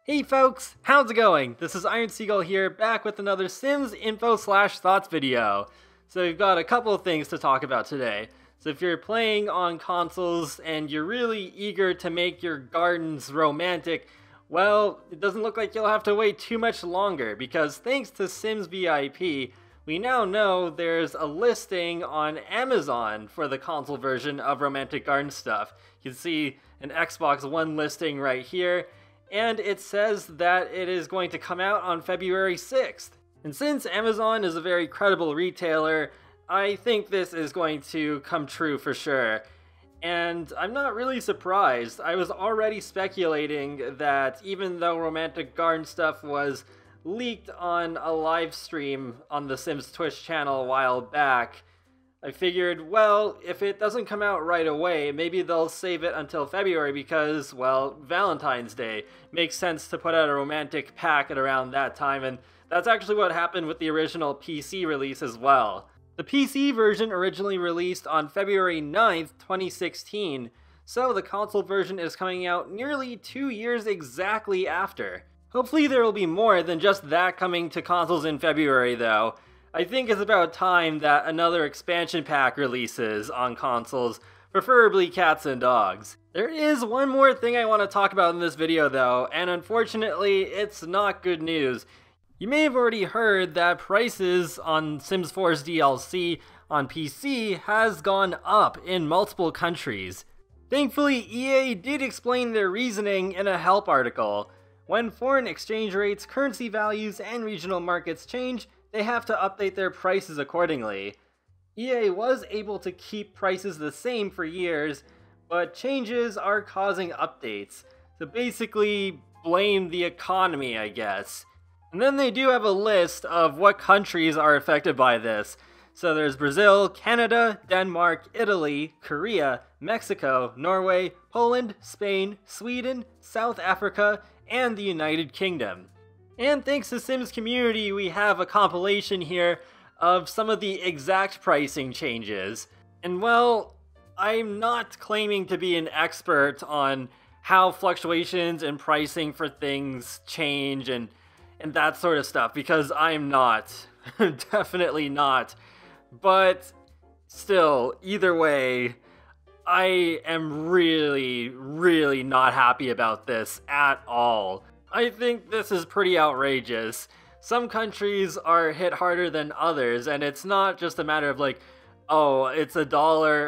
Hey folks, how's it going? This is Iron Seagull here, back with another Sims info/thoughts video. So we've got a couple of things to talk about today. So if you're playing on consoles and you're really eager to make your gardens romantic, well, it doesn't look like you'll have to wait too much longer, because thanks to Sims VIP, we now know there's a listing on Amazon for the console version of Romantic Garden stuff. You can see an Xbox One listing right here, and it says that it is going to come out on February 6th. And since Amazon is a very credible retailer, I think this is going to come true for sure. And I'm not really surprised. I was already speculating that even though Romantic Garden stuff was leaked on a live stream on the Sims Twitch channel a while back, I figured, well, if it doesn't come out right away, maybe they'll save it until February because, well, Valentine's Day. Makes sense to put out a romantic pack at around that time, and that's actually what happened with the original PC release as well. The PC version originally released on February 9th, 2016, so the console version is coming out nearly 2 years exactly after. Hopefully there will be more than just that coming to consoles in February though. I think it's about time that another expansion pack releases on consoles, preferably cats and dogs. There is one more thing I want to talk about in this video though, and unfortunately it's not good news. You may have already heard that prices on Sims 4's DLC on PC has gone up in multiple countries. Thankfully, EA did explain their reasoning in a help article. When foreign exchange rates, currency values, and regional markets change, they have to update their prices accordingly. EA was able to keep prices the same for years, but changes are causing updates. So basically, blame the economy, I guess. And then they do have a list of what countries are affected by this. So there's Brazil, Canada, Denmark, Italy, Korea, Mexico, Norway, Poland, Spain, Sweden, South Africa, and the United Kingdom. And thanks to Sims Community, we have a compilation here of some of the exact pricing changes. And well, I'm not claiming to be an expert on how fluctuations in pricing for things change and that sort of stuff, because I'm not. Definitely not. But still, either way, I am really, really not happy about this at all. I think this is pretty outrageous. Some countries are hit harder than others, and it's not just a matter of like, oh, it's $1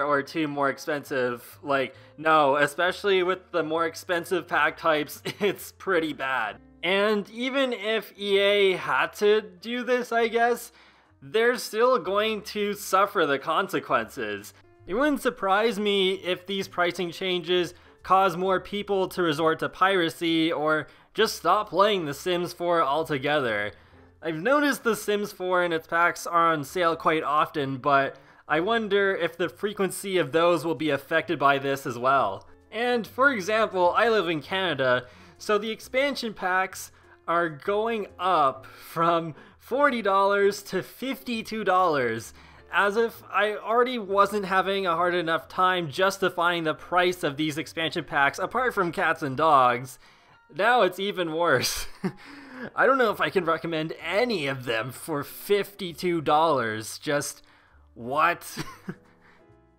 or $2 more expensive. Like, no, especially with the more expensive pack types, it's pretty bad. And even if EA had to do this, I guess, they're still going to suffer the consequences. It wouldn't surprise me if these pricing changes cause more people to resort to piracy or just stop playing The Sims 4 altogether. I've noticed The Sims 4 and its packs are on sale quite often, but I wonder if the frequency of those will be affected by this as well. And for example, I live in Canada, so the expansion packs are going up from $40 to $52, as if I already wasn't having a hard enough time justifying the price of these expansion packs apart from cats and dogs. Now it's even worse. I don't know if I can recommend any of them for $52. Just, what?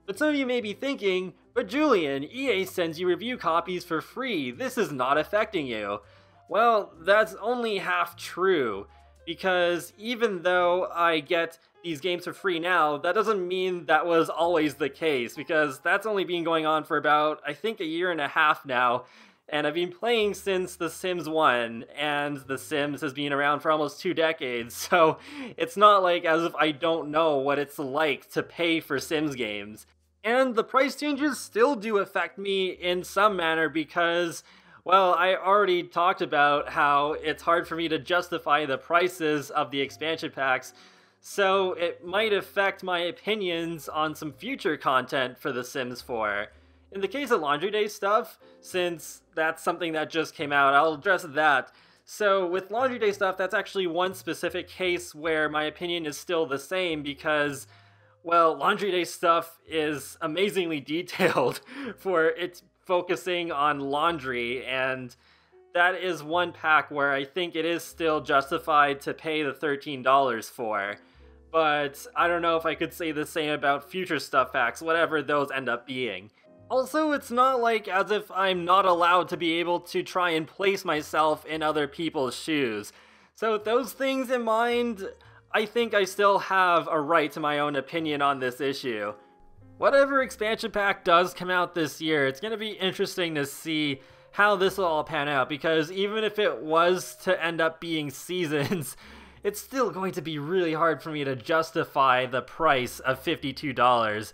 But some of you may be thinking, but Julian, EA sends you review copies for free. This is not affecting you. Well, that's only half true, because even though I get these games for free now, that doesn't mean that was always the case, because that's only been going on for about, I think, 1.5 years now, and I've been playing since The Sims 1, and The Sims has been around for almost 2 decades, so it's not like as if I don't know what it's like to pay for Sims games. And the price changes still do affect me in some manner because, well, I already talked about how it's hard for me to justify the prices of the expansion packs, so it might affect my opinions on some future content for The Sims 4. In the case of Laundry Day stuff, since that's something that just came out, I'll address that. So with Laundry Day stuff, that's actually one specific case where my opinion is still the same because, Well, Laundry Day stuff is amazingly detailed for its focusing on laundry, and that is one pack where I think it is still justified to pay the $13 for. But I don't know if I could say the same about future stuff packs, whatever those end up being. Also, it's not like as if I'm not allowed to be able to try and place myself in other people's shoes. So with those things in mind, I think I still have a right to my own opinion on this issue. Whatever expansion pack does come out this year, it's going to be interesting to see how this will all pan out, because even if it was to end up being seasons, it's still going to be really hard for me to justify the price of $52.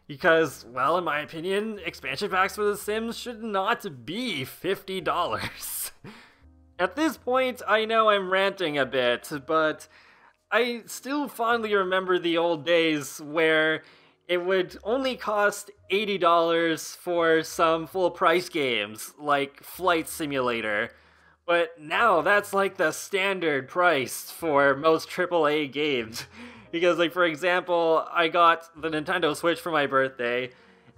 Because, well, in my opinion, expansion packs for The Sims should not be $50. At this point, I know I'm ranting a bit, but I still fondly remember the old days where it would only cost $80 for some full-price games, like Flight Simulator. But now that's like the standard price for most AAA games. Because, like, for example, I got the Nintendo Switch for my birthday,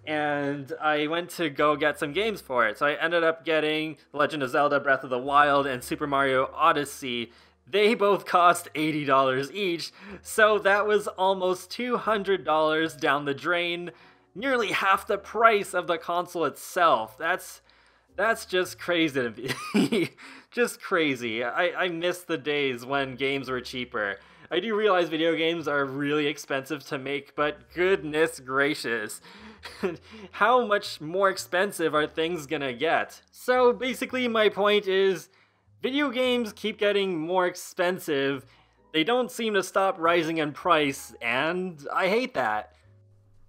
and I went to go get some games for it. So I ended up getting The Legend of Zelda Breath of the Wild and Super Mario Odyssey. They both cost $80 each, so that was almost $200 down the drain, nearly half the price of the console itself. That's just crazy to me. Just crazy. I miss the days when games were cheaper. I do realize video games are really expensive to make, but goodness gracious. How much more expensive are things gonna get? So basically my point is, video games keep getting more expensive, they don't seem to stop rising in price, and I hate that.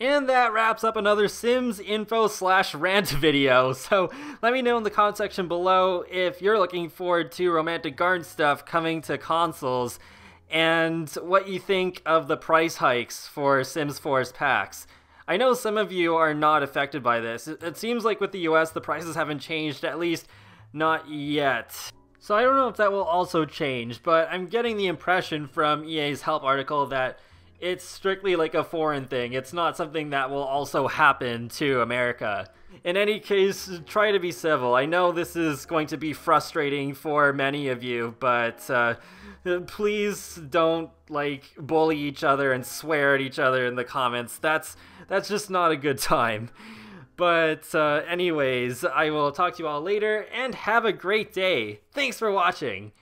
And that wraps up another Sims info/rant video, so let me know in the comment section below if you're looking forward to Romantic Garden stuff coming to consoles, and what you think of the price hikes for Sims 4's packs. I know some of you are not affected by this. It seems like with the US the prices haven't changed, at least not yet. So I don't know if that will also change, but I'm getting the impression from EA's help article that it's strictly like a foreign thing. It's not something that will also happen to America. In any case, try to be civil. I know this is going to be frustrating for many of you, but please don't, like, bully each other and swear at each other in the comments. That's just not a good time. But anyways, I will talk to you all later, and have a great day. Thanks for watching!